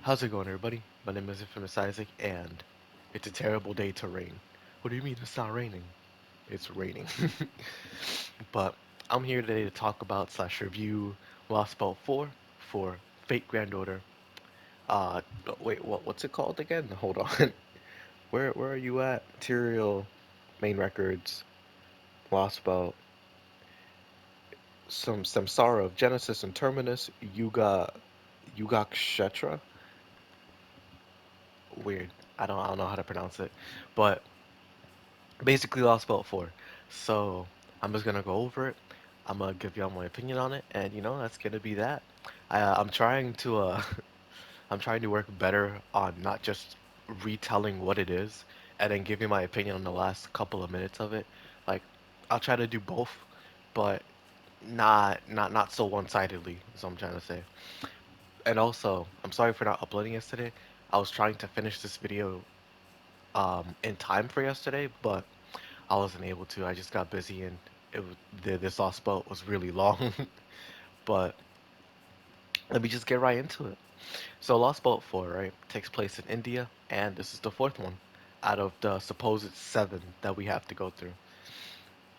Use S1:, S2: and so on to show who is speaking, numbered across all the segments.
S1: How's it going, everybody? My name is Infamous Isaac, and it's a terrible day to rain. What do you mean it's not raining? It's raining. But I'm here today to talk about slash review Lostbelt 4 for Fate Granddaughter. Wait, what's it called again? Hold on. Where are you at? Material, main records, Lostbelt, some Samsara of Genesis and Terminus, Yugakshetra. Weird. I don't know how to pronounce it, but basically Lost Belt 4. So I'm just gonna go over it. I'm gonna give y'all my opinion on it, and that's gonna be that. I'm trying to I'm trying to work better on not just retelling what it is and then giving my opinion on the last couple of minutes of it. Like I'll try to do both, but not so one-sidedly, is what I'm trying to say. And also, I'm sorry for not uploading yesterday. I was trying to finish this video in time for yesterday, but I wasn't able to. I just got busy and this last boat was really long. But let me just get right into it. So Lost Boat 4, right, takes place in India, and this is the fourth one out of the supposed seven that we have to go through.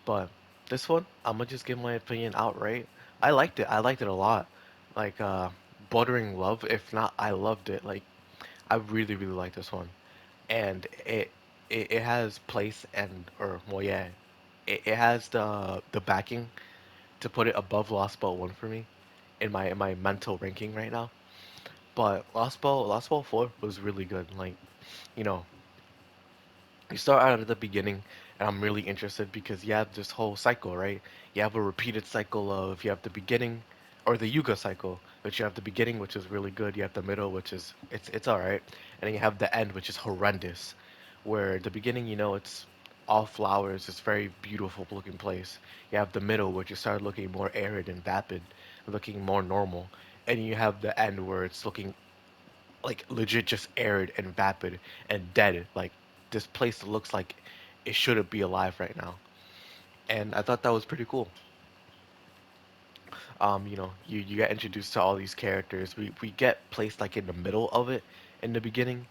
S1: But this one, I'm gonna just give my opinion outright. I liked it. I liked it a lot. Like Buttering Love, if not, I loved it. Like I really like this one, and it has place and or well yeah, it has the backing to put it above Lost Ball 1 for me in my mental ranking right now. But Lost Ball 4 was really good. Like, you know, you start out at the beginning, and I'm really interested because you have this whole cycle, right? You have a repeated cycle of you have the beginning or the Yuga cycle, which you have the beginning, which is really good. You have the middle, which is it's all right, and then you have the end, which is horrendous. Where the beginning, it's all flowers, it's very beautiful looking place. You have the middle, which you start looking more arid and vapid, looking more normal, and you have the end where it's looking like legit just arid and vapid and dead. Like this place looks like it shouldn't be alive right now. And I thought that was pretty cool. You get introduced to all these characters. We get placed like in the middle of it in the beginning,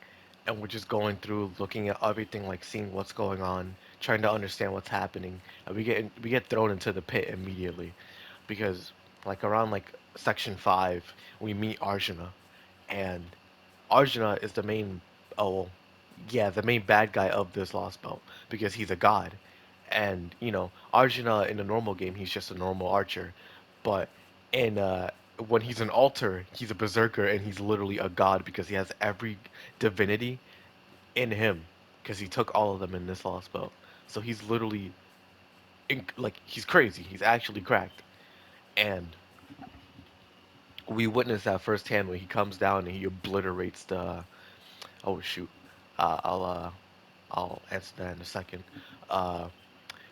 S1: and we're just going through, looking at everything, like seeing what's going on, trying to understand what's happening. And we get thrown into the pit immediately, because like around like section 5, we meet Arjuna, and Arjuna is the main, oh, yeah, the main bad guy of this Lost Belt because he's a god. And, Arjuna in the normal game, he's just a normal archer. But in when he's an alter, he's a berserker and he's literally a god because he has every divinity in him because he took all of them in this Lost Belt. So he's literally like he's crazy. He's actually cracked. And we witnessed that firsthand when he comes down and he obliterates the. Oh shoot. Uh, I'll uh, I'll answer that in a second. Uh,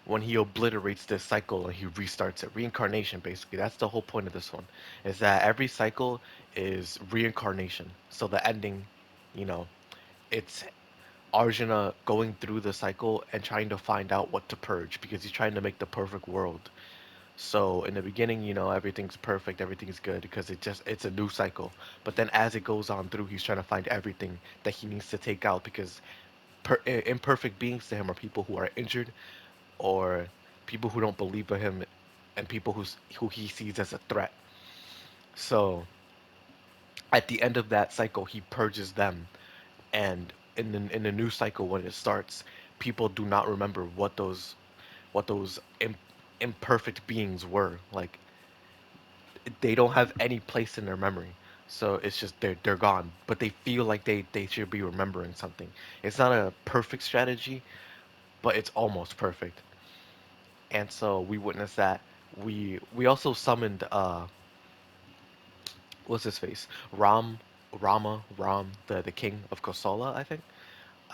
S1: when he obliterates this cycle and he restarts it, reincarnation basically. That's the whole point of this one, is that every cycle is reincarnation. So the ending, you know, it's Arjuna going through the cycle and trying to find out what to purge because he's trying to make the perfect world. So in the beginning, everything's perfect, everything's good because it's a new cycle. But then as it goes on through, he's trying to find everything that he needs to take out because imperfect beings to him are people who are injured or people who don't believe in him and people who he sees as a threat. So at the end of that cycle, he purges them, and in the new cycle when it starts, people do not remember what those imperfect beings were. Like they don't have any place in their memory. So it's just they're gone, but they feel like they should be remembering something. It's not a perfect strategy, but it's almost perfect. And so we witnessed that. We also summoned what's his face? Ram, the king of Kosala, I think.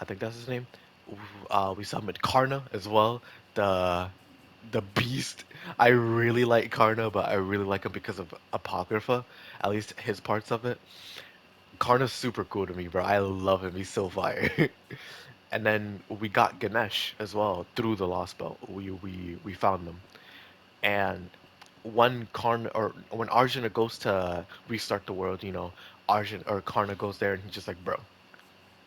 S1: I think that's his name. We summoned Karna as well, the the beast. I really like Karna, but I really like him because of Apocrypha, at least his parts of it. Karna's super cool to me, bro. I love him. He's so fire. And then we got Ganesh as well through the Lost Belt. We found them, and when Karna or when Arjuna goes to restart the world, Arjun or Karna goes there and he's just like, bro,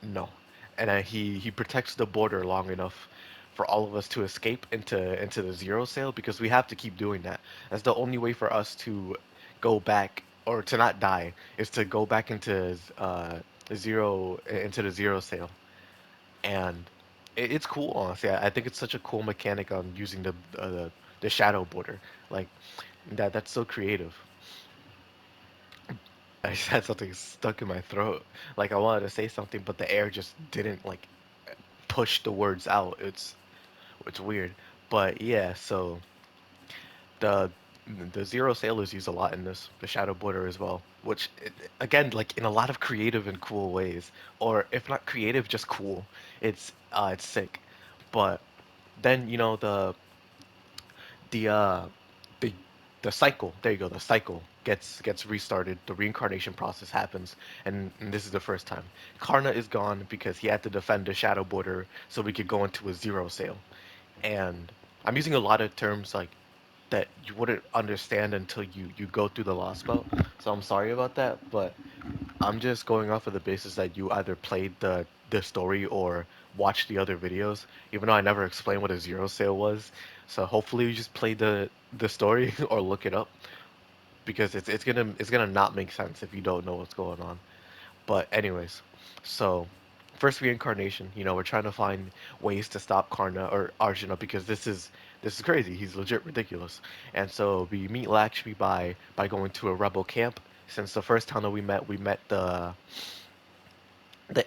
S1: no. And he protects the border long enough for all of us to escape into the zero sale because we have to keep doing that. That's the only way for us to go back or to not die is to go back into the zero sale. And it's cool, honestly. I think it's such a cool mechanic on using the shadow border. Like that's so creative. I just had something stuck in my throat. Like I wanted to say something, but the air just didn't like push the words out. It's weird. But yeah, so the the zero sailors use a lot in this, the shadow border as well, which again, like in a lot of creative and cool ways, or if not creative, just cool. It's sick. But then the uh the the cycle, there you go, the cycle gets restarted, the reincarnation process happens, and this is the first time Karna is gone because he had to defend the shadow border so we could go into a zero sale. And I'm using a lot of terms like that you wouldn't understand until you go through the Lost Belt, so I'm sorry about that, but I'm just going off of the basis that you either played the story or watched the other videos, even though I never explained what a zero sale was. So hopefully you just play the story or look it up because it's gonna not make sense if you don't know what's going on. But anyways, so first reincarnation, we're trying to find ways to stop Karna or Arjuna because this is crazy. He's legit ridiculous. And so we meet Lakshmi by going to a rebel camp. Since the first time that we met the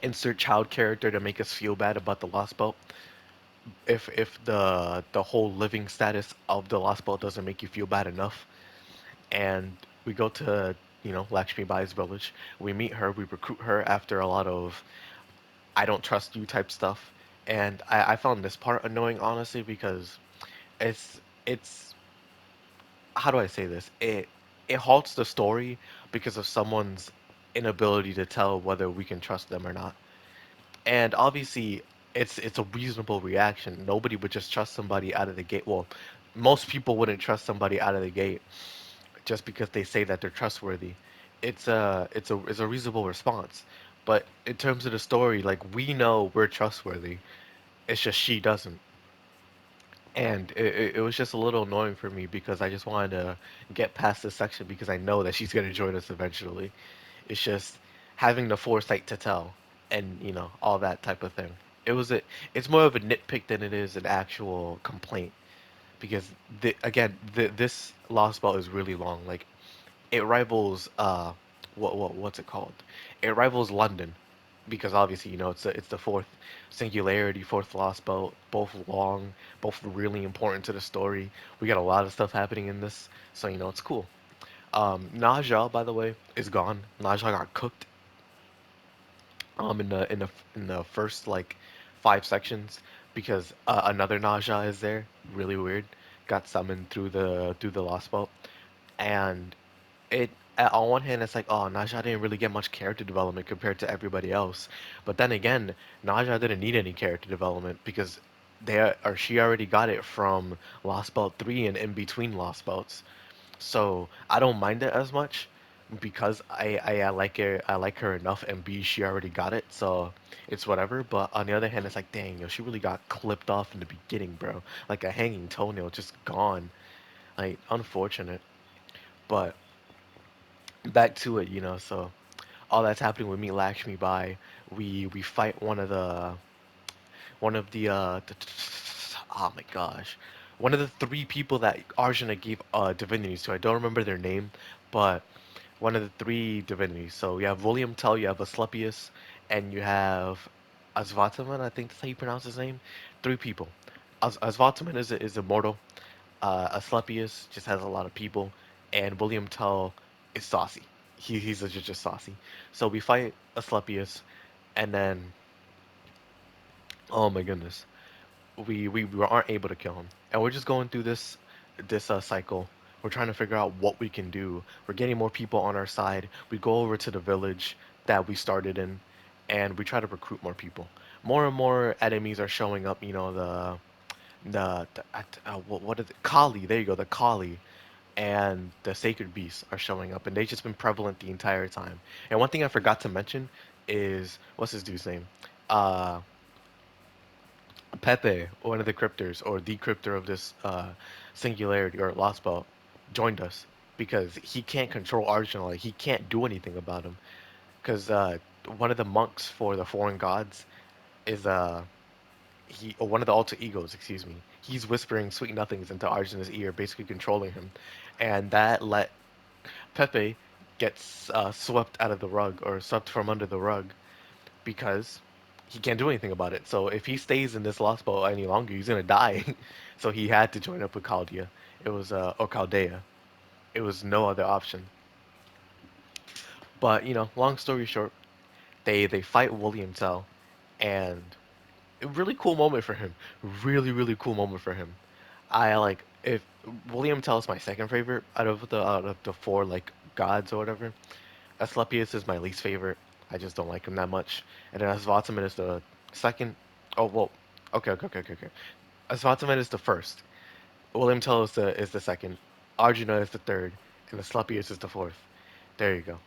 S1: insert child character to make us feel bad about the Lost Belt. If the whole living status of the Lost Belt doesn't make you feel bad enough, and we go to Lakshmi Bai's village. We meet her. We recruit her after a lot of I don't trust you type stuff. And I found this part annoying, honestly, because it's how do I say this? It halts the story because of someone's inability to tell whether we can trust them or not. And obviously, it's a reasonable reaction. Nobody would just trust somebody out of the gate. Well, most people wouldn't trust somebody out of the gate just because they say that they're trustworthy. It's a reasonable response. But in terms of the story, like we know we're trustworthy. It's just she doesn't. And it was just a little annoying for me because I just wanted to get past this section because I know that she's going to join us eventually. It's just having the foresight to tell and, all that type of thing. It's more of a nitpick than it is an actual complaint because this Lost Ball is really long. Like it rivals what's it called? It rivals London because obviously it's the fourth singularity, fourth lost belt, both long, both really important to the story. We got a lot of stuff happening in this, so it's cool. Naja, by the way, is gone. Naja got cooked in the first like 5 sections because another Naja is there. Really weird. Got summoned through the lost belt and it on one hand it's like, oh, Naja didn't really get much character development compared to everybody else, but then again, Naja didn't need any character development because she already got it from Lost Belt 3 and in between Lost Belts. So I don't mind it as much because I like her enough, and B, she already got it, so it's whatever. But on the other hand, it's like, dang, yo, she really got clipped off in the beginning, bro, like a hanging toenail, just gone. Like, unfortunate. But back to it, so all that's happening with me Lakshmi Bai. We fight oh my gosh. One of the three people that Arjuna gave divinities to. I don't remember their name, but one of the three divinities. So you have William Tell, you have Asclepius, and you have Asvataman, I think that's how you pronounce his name. Three people. Asvataman is immortal. Asclepius just has a lot of people, and William Tell is saucy. He's legit just saucy. So we fight Asclepius, and then oh my goodness, we aren't able to kill him, and we're just going through this cycle. We're trying to figure out what we can do. We're getting more people on our side. We go over to the village that we started in, and we try to recruit more people. More and more enemies are showing up. The what is it? Kali. There you go, the Kali. and the sacred beasts are showing up, and they've just been prevalent the entire time. And one thing I forgot to mention is what's this dude's name? Uh, Pepe, one of the cryptors or the cryptor of this singularity or Lostbelt, joined us because he can't control Arjuna. Like he can't do anything about him because one of the monks for the foreign gods is he or one of the alter egos, excuse me. He's whispering sweet nothings into Arjuna's ear, basically controlling him, and that let Pepe gets swept out of the rug or swept from under the rug because he can't do anything about it. So if he stays in this lost boat any longer, he's gonna die. So he had to join up with Chaldea. It was or Chaldea. It was no other option. But long story short, they fight William Tell, and a really cool moment for him. Really cool moment for him. I like if William Tell is my second favorite out of the four like gods or whatever. Asclepius is my least favorite. I just don't like him that much. And then Asvatsaman is the second. Oh well, okay. Asvatsaman is the first. William Tell is the second. Arjuna is the third, and Asclepius is the fourth. There you go.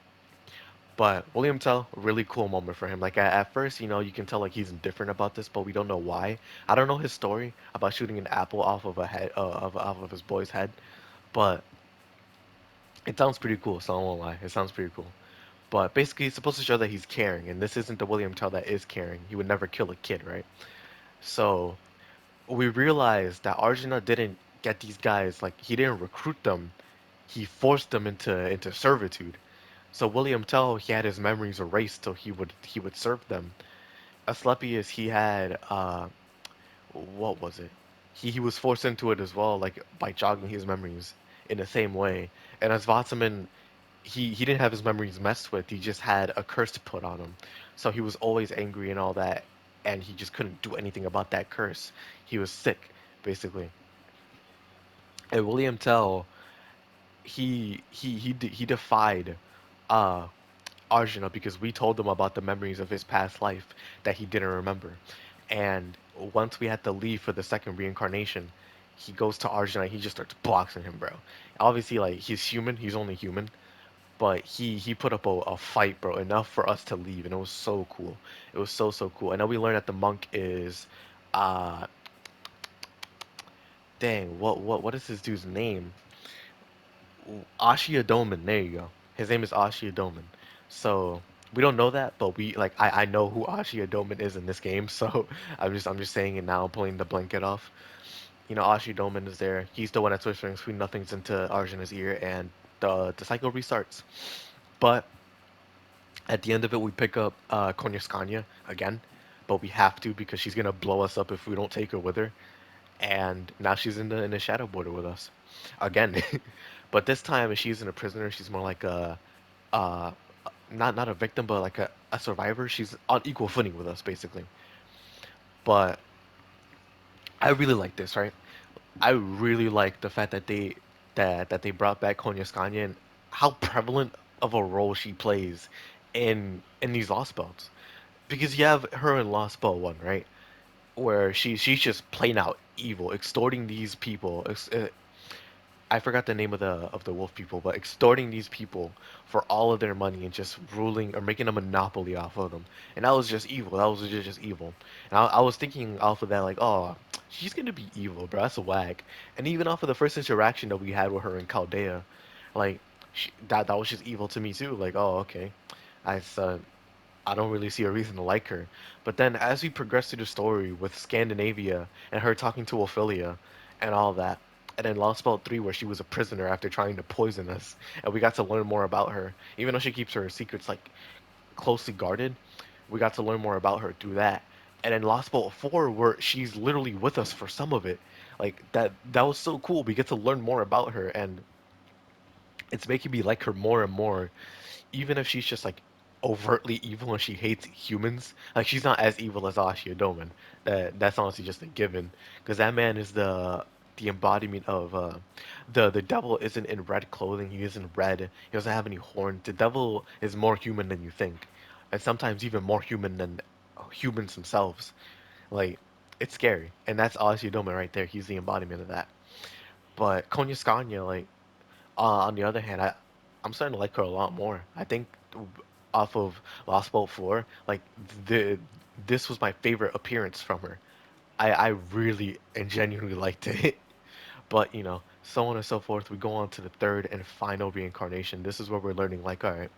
S1: But William Tell, really cool moment for him. Like at first, you can tell like he's indifferent about this, but we don't know why. I don't know his story about shooting an apple off of a head, off of his boy's head, but it sounds pretty cool. So I won't lie, it sounds pretty cool. But basically, it's supposed to show that he's caring, and this isn't the William Tell that is caring. He would never kill a kid, right? So we realized that Arjuna didn't get these guys like he didn't recruit them. He forced them into servitude. So William Tell he had his memories erased so he would serve them. Asclepius he had what was it? He was forced into it as well, like by jogging his memories in the same way. And as Vatsaman he didn't have his memories messed with. He just had a curse put on him. So he was always angry and all that, and he just couldn't do anything about that curse. He was sick, basically. And William Tell, he defied uh Arjuna because we told him about the memories of his past life that he didn't remember. And once we had to leave for the second reincarnation, he goes to Arjuna. He just starts boxing him, bro. Obviously, like he's human. He's only human, but he put up a fight, bro, enough for us to leave, and it was so cool. It was so cool. And then we learned that the monk is, uh, dang, what is this dude's name? Ashia Doman. There you go. His name is Ashia Doman. So we don't know that, but we like I know who Ashia Doman is in this game. So I'm just saying it now, pulling the blanket off. Ashia Doman is there. He's the one that's whispering sweet nothings into Arjuna's ear, and the cycle restarts. But at the end of it, we pick up Konyaskanya again, but we have to because she's gonna blow us up if we don't take her with her. And now she's in the shadow border with us again. But this time, she's in a prisoner. She's more like uh, not a victim, but like a survivor. She's on equal footing with us, basically. But I really like this, right? I really like the fact that they brought back Konyaskanya and how prevalent of a role she plays in these Lost Belts. Because you have her in Lost Belt 1, right? Where she's just plain out evil, extorting these people. I forgot the name of the wolf people, but extorting these people for all of their money and just ruling or making a monopoly off of them. And that was just evil. That was just evil. And I was thinking off of that, like, oh, she's gonna be evil, bro. That's a whack. And even off of the first interaction that we had with her in Chaldea, like, that was just evil to me too. Like, oh, okay. I I don't really see a reason to like her. But then as we progress through the story with Scandinavia and her talking to Ophelia and all that, and then Lost Belt 3 where she was a prisoner after trying to poison us, and we got to learn more about her. Even though she keeps her secrets like closely guarded, we got to learn more about her through that. And then Lost Belt 4 where she's literally with us for some of it. Like that was so cool. We get to learn more about her and it's making me like her more and more even if she's just like overtly evil and she hates humans, like she's not as evil as Ashia Doman. That's honestly just a given, because that man is the embodiment of the devil isn't in red clothing. He isn't red. He doesn't have any horns. The devil is more human than you think, and sometimes even more human than humans themselves. Like it's scary, and that's Ashia Doman right there. He's the embodiment of that. But Konya Skanya, like On the other hand, I'm starting to like her a lot more. I think off of Lost Boat 4, like the this was my favorite appearance from her. I really and genuinely liked it. But so on and so forth. We go on to the third and final reincarnation. This is where we're learning, like, all right,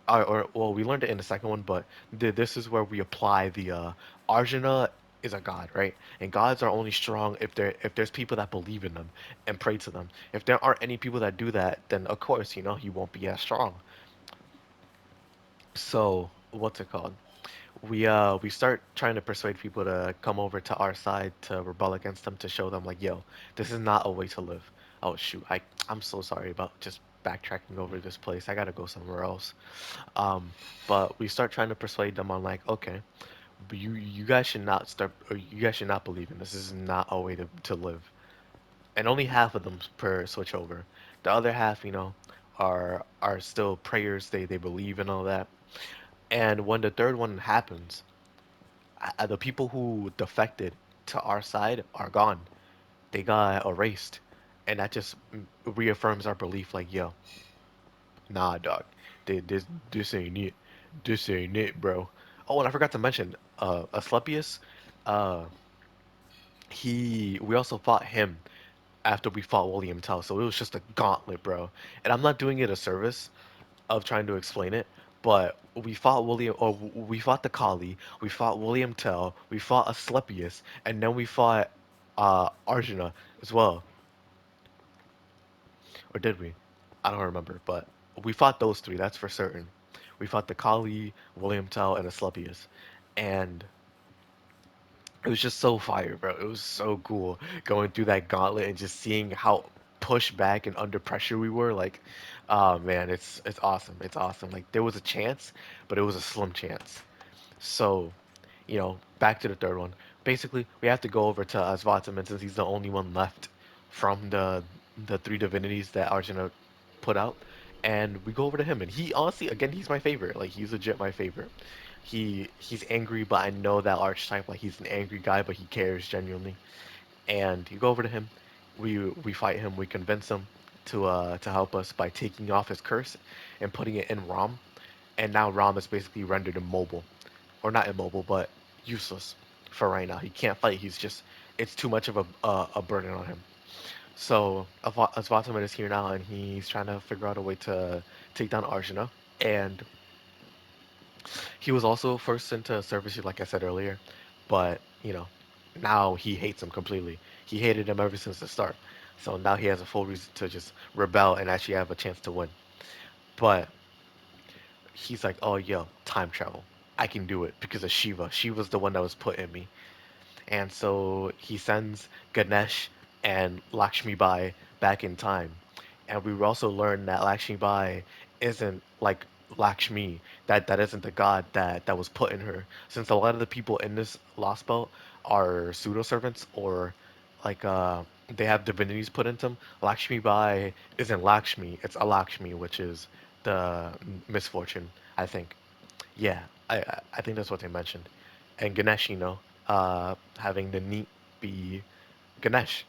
S1: or well, we learned it in the second one, but this is where we apply the Arjuna is a god, right? And gods are only strong if there's people that believe in them and pray to them. If there aren't any people that do that, then of course, he won't be as strong. So, what's it called? We start trying to persuade people to come over to our side to rebel against them, to show them like, yo, this is not a way to live. Oh shoot, I'm so sorry about just backtracking over this place. I gotta go somewhere else. Um, but we start trying to persuade them on like, okay, but you guys should not start, or you guys should not believe in this. This is not a way to live. And only half of them per switch over. The other half, are still prayers. They believe in all that. And when the third one happens, the people who defected to our side are gone. They got erased, and that just reaffirms our belief. Like, yo, nah, dog, this ain't it. This ain't it, bro. Oh, and I forgot to mention, Asclepius, uh, we also fought him after we fought William Tell, so it was just a gauntlet, bro. And I'm not doing it a service of trying to explain it, but we fought the Kali, we fought William Tell, we fought Asclepius, and then we fought Arjuna as well. Or did we? I don't remember, but we fought those three, that's for certain. We fought the Kali, William Tell, and Asclepius. And it was just so fire, bro. It was so cool going through that gauntlet and just seeing how pushed back and under pressure we were. Like, oh man, it's awesome. It's awesome. Like there was a chance, but it was a slim chance. So, back to the third one. Basically, we have to go over to Svartaman since he's the only one left from the three divinities that Arjuna put out, and we go over to him. And he honestly, again, he's my favorite. Like he's legit my favorite. He's angry, but I know that archetype. Like he's an angry guy, but he cares genuinely. And you go over to him. We fight him. We convince him to help us by taking off his curse and putting it in Ram. And now Ram is basically rendered immobile, or not immobile, but useless for right now. He can't fight. It's too much of a burden on him. So Svatama is here now, and he's trying to figure out a way to take down Arjuna. And he was also first into service, like I said earlier, but now he hates him completely. He hated him ever since the start. So now he has a full reason to just rebel and actually have a chance to win. But he's like, oh, yo, time travel. I can do it because of Shiva. Shiva's the one that was put in me. And so he sends Ganesh and Lakshmi Bai back in time. And we also learn that Lakshmi Bai isn't like Lakshmi, that isn't the god that was put in her. Since a lot of the people in this Lost Belt are pseudo servants, or like they have divinities put into them. Lakshmi Bai isn't Lakshmi, it's Alakshmi, which is the misfortune, I think. Yeah, I think that's what they mentioned. And Ganesh, having the neat be Ganesh,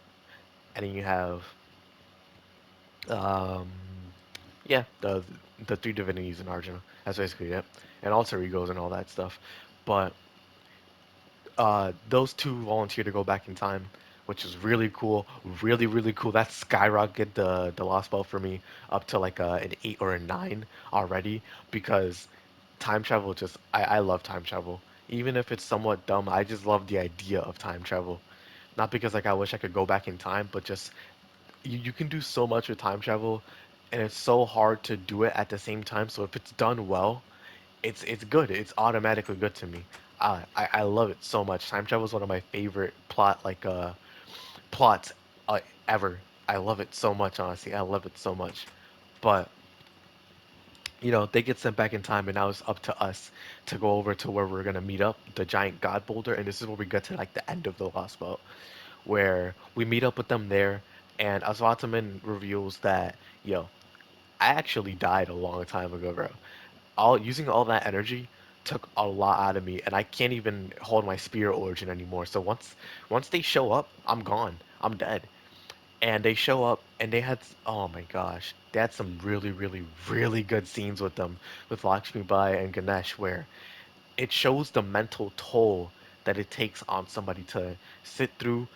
S1: and then you have um, yeah, the three divinities in Arjuna. That's basically it, and alter egos and all that stuff. But those two volunteer to go back in time, which is really cool, really cool. That skyrocketed the lost belt for me up to like an 8 or a 9 already, because time travel just I love time travel. Even if it's somewhat dumb, I just love the idea of time travel. Not because like I wish I could go back in time, but just you can do so much with time travel, and it's so hard to do it at the same time. So if it's done well, it's good. It's automatically good to me. I love it so much. Time travel is one of my favorite plots uh, ever. I love it so much, honestly. I love it so much. But they get sent back in time, and now it's up to us to go over to where we're gonna meet up, the giant god boulder, and this is where we get to like the end of the Lost Belt, where we meet up with them there, and Aswataman reveals that, yo, I actually died a long time ago, bro. All using all that energy took a lot out of me, and I can't even hold my spear origin anymore. So once they show up, I'm gone. I'm dead. And they show up and they had, oh my gosh, they had some really, really, really good scenes with them, with Lakshmi Bai and Ganesh, where it shows the mental toll that it takes on somebody to sit through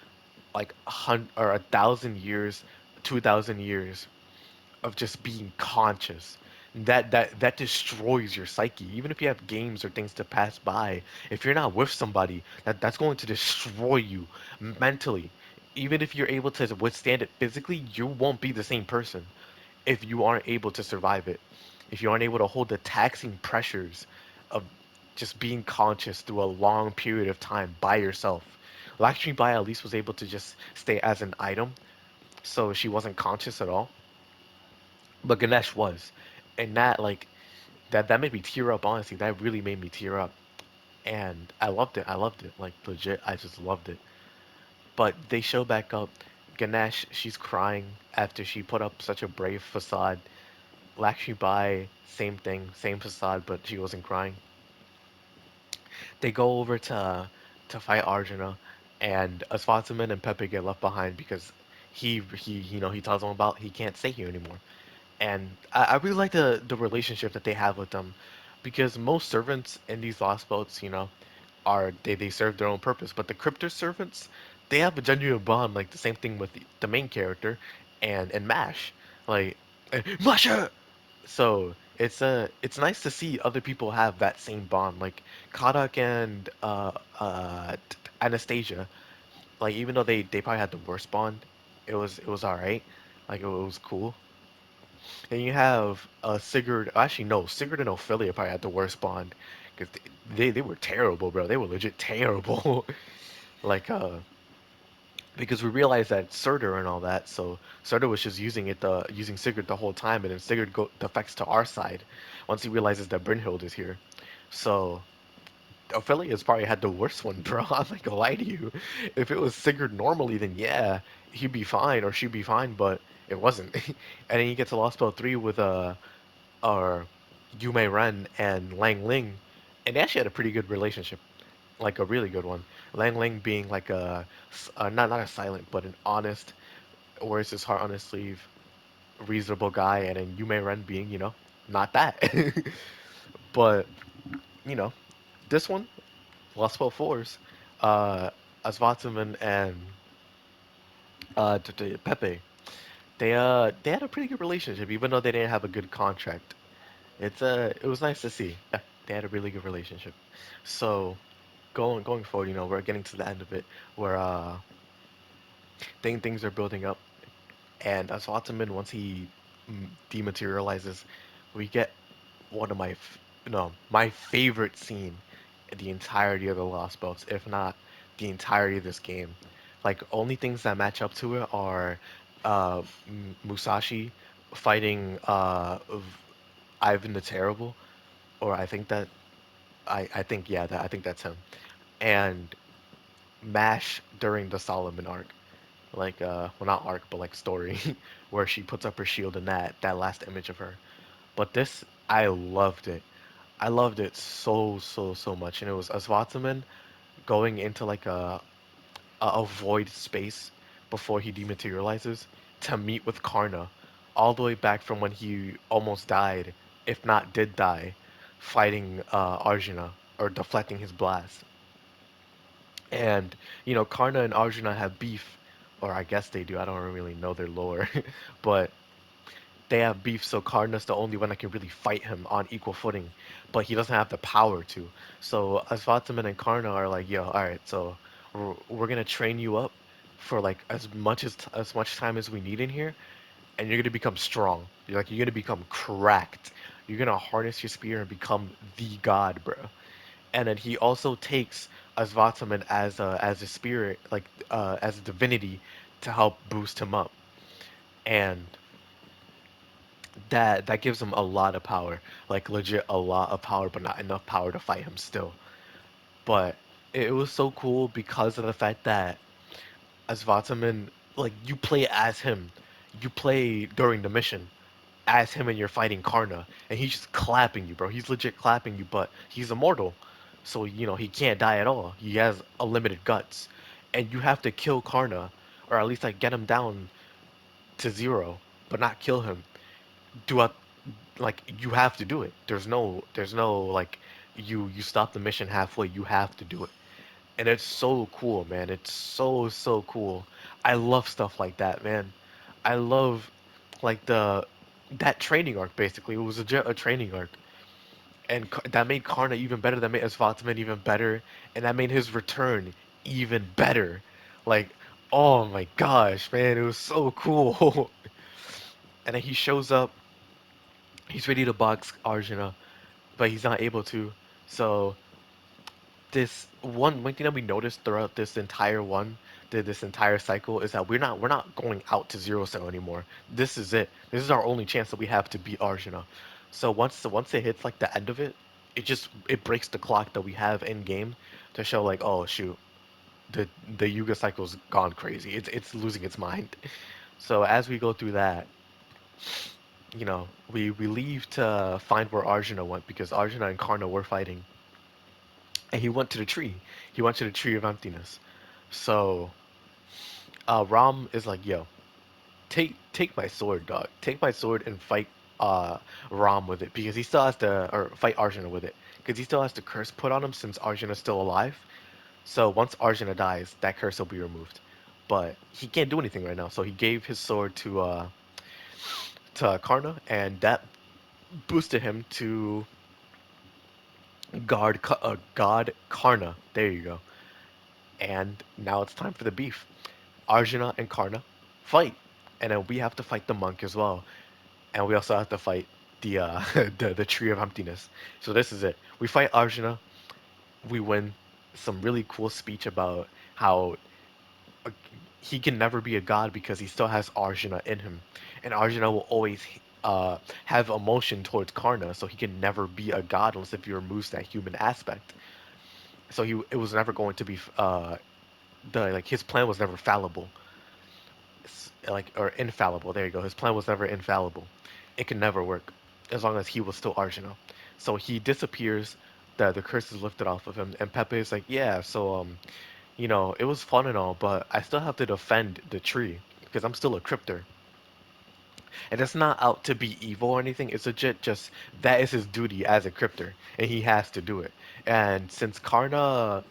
S1: like 1,000 years, 2,000 years of just being conscious. That destroys your psyche. Even if you have games or things to pass by, if you're not with somebody, that's going to destroy you mentally. Even if you're able to withstand it physically, you won't be the same person if you aren't able to survive it. If you aren't able to hold the taxing pressures of just being conscious through a long period of time by yourself. Lakshmi Bai at least was able to just stay as an item, so she wasn't conscious at all. But Ganesh was, and that like that made me tear up. Honestly, that really made me tear up, and I loved it. I loved it. Like legit, I just loved it. But they show back up Ganesh. She's crying after she put up such a brave facade. Lakshmi Bai, same thing, same facade, but she wasn't crying. They go over to fight Arjuna, and Aswathaman and Pepe get left behind because he tells them about he can't stay here anymore. And I really like the relationship that they have with them, because most servants in these lost boats, are they serve their own purpose, but the crypto servants, they have a genuine bond, like the same thing with the main character and Mash, like Masha. So it's nice to see other people have that same bond, like Kadak and Anastasia. Like even though they probably had the worst bond, it was all right. Like it was cool. And you have Sigurd. Actually, no, Sigurd and Ophelia probably had the worst bond because they were terrible, bro. They were legit terrible. Like because we realized that Surtur and all that, so Surtur was just using Sigurd the whole time, and then Sigurd defects to our side once he realizes that Brynhild is here. So Ophelia's probably had the worst one, bro. I'm not gonna lie to you. If it was Sigurd normally, then yeah, he'd be fine or she'd be fine, but it wasn't. And then you get to Lost Spell 3 with or Yume Ren and Lang Ling, and they actually had a pretty good relationship, like a really good one. Lang Ling being like not a silent, but an honest, wears his heart on his sleeve, reasonable guy, and then Yume Ren being, not that. But you know, this one, Lost Spell Fours, uh, Aswataman and Pepe, they had a pretty good relationship, even though they didn't have a good contract. It was nice to see. Yeah, they had a really good relationship. So going forward, we're getting to the end of it where things are building up, and as Ottoman, once he dematerializes, we get one of no, my favorite scene in the entirety of the Lost Belts, if not the entirety of this game. Like only things that match up to it are Musashi fighting Ivan the Terrible, or I think yeah, I think that's him. And Mash during the Solomon arc, like well not arc but like story, where she puts up her shield and that last image of her. But this, I loved it. I loved it so much, and it was Aswataman going into like a void space before he dematerializes to meet with Karna, all the way back from when he almost died, if not did die, fighting Arjuna or deflecting his blast. And Karna and Arjuna have beef, or I guess they do. I don't really know their lore, but they have beef. So Karna's the only one that can really fight him on equal footing, but he doesn't have the power to. So Asvataman and Karna are like, yo, all right, so we're gonna train you up for like as much time as we need in here, and you're gonna become strong. You're gonna become cracked. You're gonna harness your spear and become the god, bro. And then he also takes Asvataman as a spirit, like as a divinity, to help boost him up. And that gives him a lot of power, like legit a lot of power, but not enough power to fight him still. But it was so cool because of the fact that as Vataman, like you play as him, you play during the mission as him and you're fighting Karna, and he's just clapping you, bro. He's legit clapping you, but he's immortal, so he can't die at all. He has unlimited guts, and you have to kill Karna, or at least like get him down. to zero, but not kill him. Do a like you have to do it. There's no like you stop the mission halfway. You have to do it, and it's so cool, man. It's so cool. I love stuff like that, man. I love like the that training arc basically. It was a training arc, and that made Karna even better. That made Svatman even better, and that made his return even better. Like, oh my gosh, man, it was so cool. And then he shows up. He's ready to box Arjuna, but he's not able to. So this one thing that we noticed throughout this entire this entire cycle is that we're not going out to zero cell anymore. This is it. This is our only chance that we have to beat Arjuna. So once it hits like the end of it, it breaks the clock that we have in game to show like, oh shoot, the Yuga cycle's gone crazy. It's losing its mind. So as we go through that, we leave to find where Arjuna went because Arjuna and Karna were fighting, and he went to the tree. He went to the tree of emptiness. So Ram is like, "Yo, take my sword, dog. Take my sword and fight uh Ram with it because he still has to, or fight Arjuna with it because he still has the curse put on him since Arjuna's still alive. So once Arjuna dies, that curse will be removed. But he can't do anything right now. So he gave his sword to Karna, and that boosted him to God Karna. There you go. And now it's time for the beef. Arjuna and Karna fight, and then we have to fight the monk as well, and we also have to fight the the tree of emptiness. So this is it. We fight Arjuna. We win. Some really cool speech about how uh, he can never be a god because he still has Arjuna in him, and Arjuna will always have emotion towards Karna, so he can never be a god unless if he removes that human aspect. So it was never going to be the like his plan was never fallible, like or infallible. There you go. His plan was never infallible. It could never work as long as he was still Arjuna. So he disappears. The curse is lifted off of him, and Pepe is like, yeah. So it was fun and all, but I still have to defend the tree because I'm still a cryptor, and it's not out to be evil or anything. It's legit just that is his duty as a cryptor, and he has to do it. And since Karna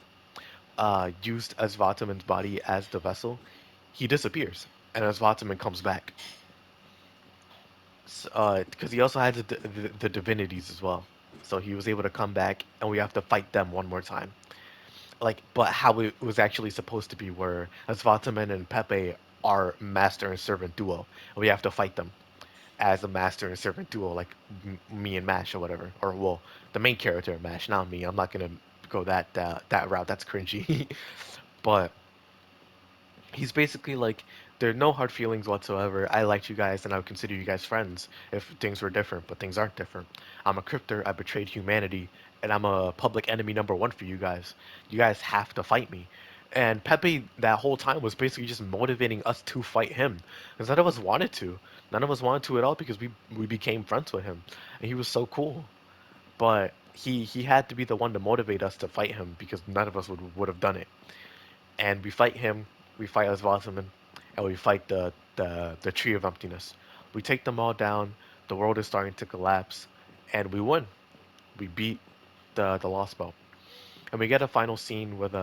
S1: used Asvataman's body as the vessel, he disappears, and Asvataman comes back. Because he also had the divinities as well. So he was able to come back, and we have to fight them one more time. Like, but how it was actually supposed to be, where Asvataman and Pepe are master and servant duo, and we have to fight them as a master and servant duo, like me and Mash or whatever. Or well, the main character Mash, not me. I'm not gonna go that route. That's cringy. But he's basically like, there are no hard feelings whatsoever. I liked you guys and I would consider you guys friends if things were different, but things aren't different. I'm a cryptor, I betrayed humanity, and I'm a public enemy number one for you guys. You guys have to fight me. And Pepe that whole time was basically just motivating us to fight him. Because none of us wanted to. None of us wanted to at all because we became friends with him. And he was so cool. But he had to be the one to motivate us to fight him because none of us would have done it. And we fight him, we fight Osvaldaman, and we fight the Tree of Emptiness. We take them all down. The world is starting to collapse, and we win. We beat the Lostbelt, and we get a final scene with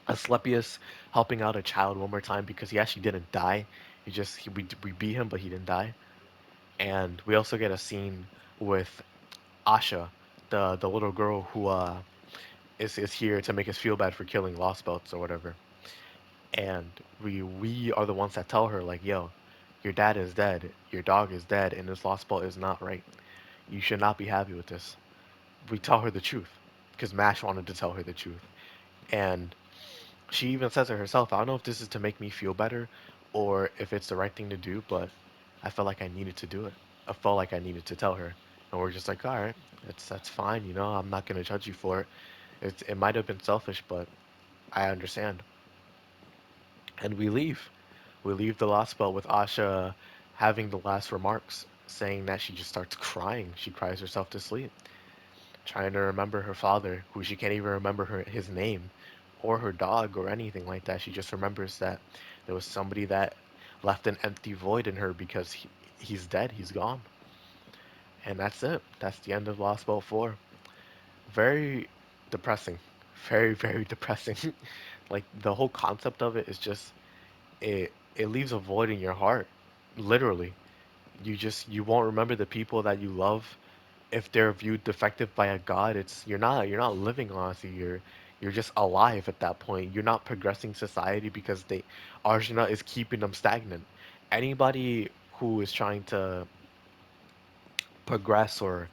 S1: Asclepius helping out a child one more time because he actually didn't die. We beat him, but he didn't die. And we also get a scene with Asha, the little girl who is here to make us feel bad for killing Lost Belts or whatever. And we are the ones that tell her like, yo, your dad is dead, your dog is dead, and this lost ball is not right. You should not be happy with this. We tell her the truth because Mash wanted to tell her the truth, and she even says it herself. I don't know if this is to make me feel better or if it's the right thing to do, but I felt like I needed to do it. I felt like I needed to tell her, and we're just like, all right, that's fine. I'm not gonna judge you for it. It might have been selfish, but I understand. And we leave. We leave the last spell with Asha having the last remarks, saying that she just starts crying. She cries herself to sleep, trying to remember her father, who she can't even remember his name, or her dog, or anything like that. She just remembers that there was somebody that left an empty void in her because he's dead, he's gone. And that's it. That's the end of Lost Boat 4. Very depressing. Very, very depressing. Like the whole concept of it is just it leaves a void in your heart. Literally. You won't remember the people that you love if they're viewed defective by a god. It's you're not living honestly. You're just alive at that point. You're not progressing society because they Arjuna is keeping them stagnant. Anybody who is trying to progress or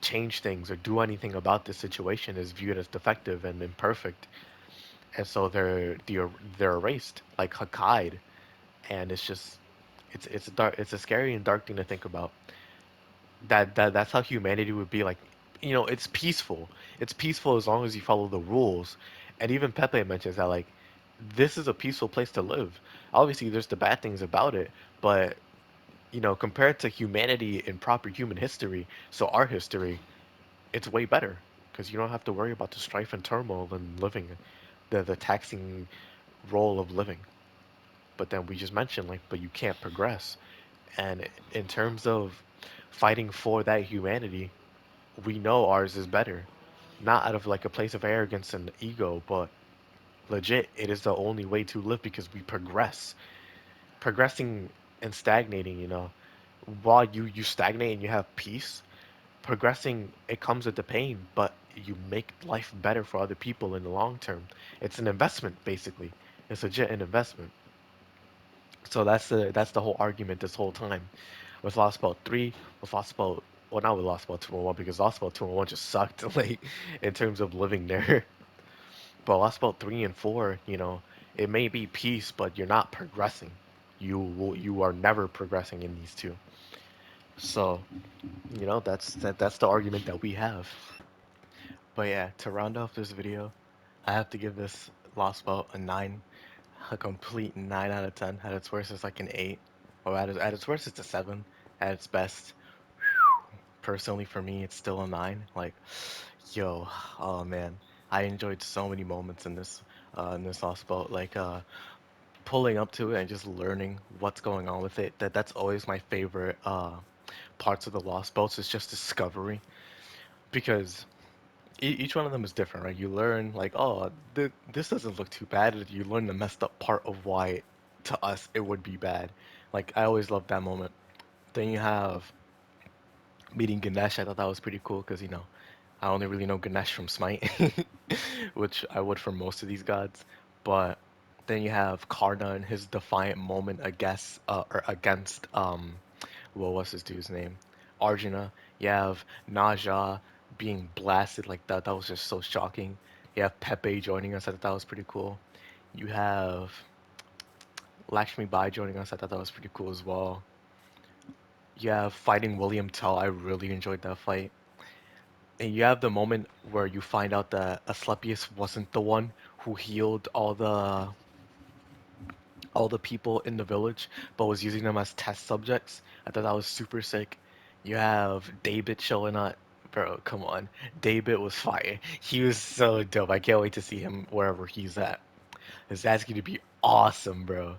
S1: change things or do anything about this situation is viewed as defective and imperfect, and so they're erased like Hakkaid, and it's just it's a dark, it's a scary and dark thing to think about. That's how humanity would be like. It's peaceful. It's peaceful as long as you follow the rules, and even Pepe mentions that like this is a peaceful place to live. Obviously, there's the bad things about it, but compared to humanity in proper human history, so our history, it's way better because you don't have to worry about the strife and turmoil and living, the taxing role of living. But then we just mentioned like, but you can't progress. And in terms of fighting for that humanity, we know ours is better. Not out of like a place of arrogance and ego, but legit, it is the only way to live because we progress. Progressing and stagnating, while you stagnate and you have peace, progressing, it comes with the pain, but you make life better for other people in the long term. It's an investment, basically. It's legit an investment. So that's the whole argument this whole time. With Lost Belt 3, with Lost Belt, well, not with Lost Belt 201 because Lost Belt 201 just sucked, like, in terms of living there. But Lost Belt 3 and 4, it may be peace, but you're not progressing. You are never progressing in these two. So, that's the argument that we have. But yeah, to round off this video, I have to give this Lost Belt a 9, a complete 9 out of 10. At its worst, it's like an 8, or at its worst, it's a 7. At its best, personally for me, it's still a 9. Like, yo, oh man, I enjoyed so many moments in this Lost Belt. Like, pulling up to it and just learning what's going on with it. That's always my favorite parts of the Lost Boats is just discovery because each one of them is different, right? You learn like, oh, this doesn't look too bad. You learn the messed up part of why to us it would be bad. Like I always love that moment. Then you have meeting Ganesh. I thought that was pretty cool because I only really know Ganesh from Smite, which I would for most of these gods. But then you have Karna and his defiant moment against what was his dude's name? Arjuna. You have Naja being blasted like that. That was just so shocking. You have Pepe joining us. I thought that was pretty cool. You have Lakshmi Bai joining us. I thought that was pretty cool as well. You have fighting William Tell. I really enjoyed that fight. And you have the moment where you find out that Asclepius wasn't the one who healed all the people in the village, but was using them as test subjects. I thought that was super sick. You have David showing up. Bro, come on. David was fire. He was so dope. I can't wait to see him wherever he's at. That's going to be awesome, bro.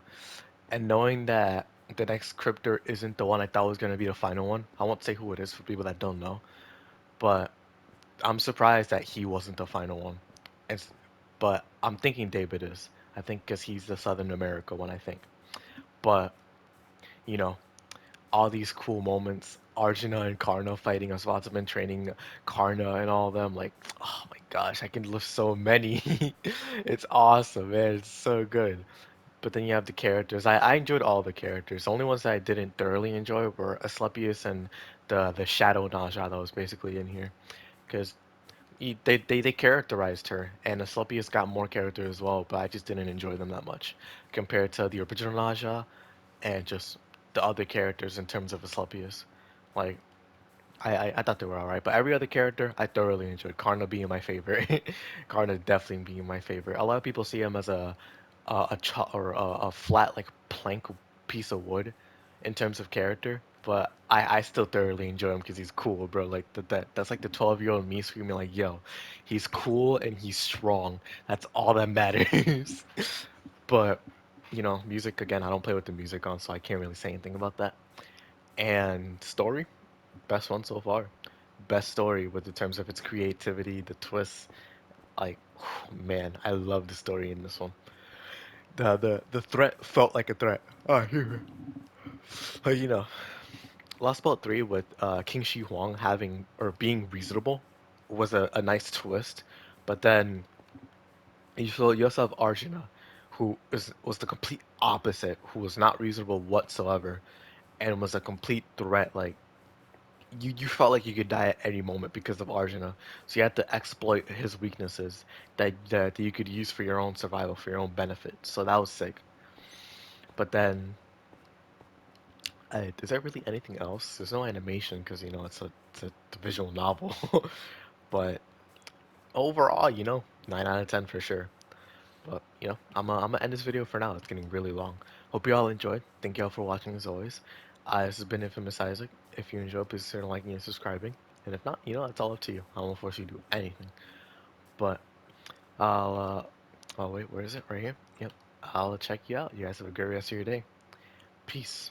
S1: And knowing that the next cryptor isn't the one I thought was going to be the final one, I won't say who it is for people that don't know, but I'm surprised that he wasn't the final one. It's, but I'm thinking David is. I think because he's the Southern America one, I think. But, you know, all these cool moments, Arjuna and Karna fighting, Asvatman training Karna and all of them, like, oh my gosh, I can list so many. It's awesome, man. It's so good. But then you have the characters. I enjoyed all the characters. The only ones that I didn't thoroughly enjoy were Asclepius and the Shadow Naja that was basically in here. Because they characterized her, and Asclepius got more character as well, but I just didn't enjoy them that much compared to the original Naja and just the other characters in terms of Asclepius. Like I thought they were alright, but every other character I thoroughly enjoyed. Karna being my favorite. Karna definitely being my favorite. A lot of people see him as a flat like plank piece of wood in terms of character, but I still thoroughly enjoy him because he's cool, bro. Like that's like the 12-year-old me screaming like, "Yo, he's cool and he's strong. That's all that matters." But music again. I don't play with the music on, so I can't really say anything about that. And story, best one so far. Best story with the terms of its creativity, the twists. Like, man, I love the story in this one. The threat felt like a threat. Oh, here. Like, Lost Belt 3 with King Shi Huang having or being reasonable was a nice twist, but then you also have Arjuna, who was the complete opposite, who was not reasonable whatsoever, and was a complete threat. Like you felt like you could die at any moment because of Arjuna, so you had to exploit his weaknesses that you could use for your own survival, for your own benefit. So that was sick. But then, is there really anything else? There's no animation because it's a visual novel. But overall, 9 out of 10 for sure. But I'm gonna end this video for now. It's getting really long. Hope you all enjoyed. Thank you all for watching as always. This has been Infamous Isaac. If you enjoyed, please consider liking and subscribing. And if not, it's all up to you. I won't force you to do anything. But I'll oh wait, where is it? Right here. Yep. I'll check you out. You guys have a great rest of your day. Peace.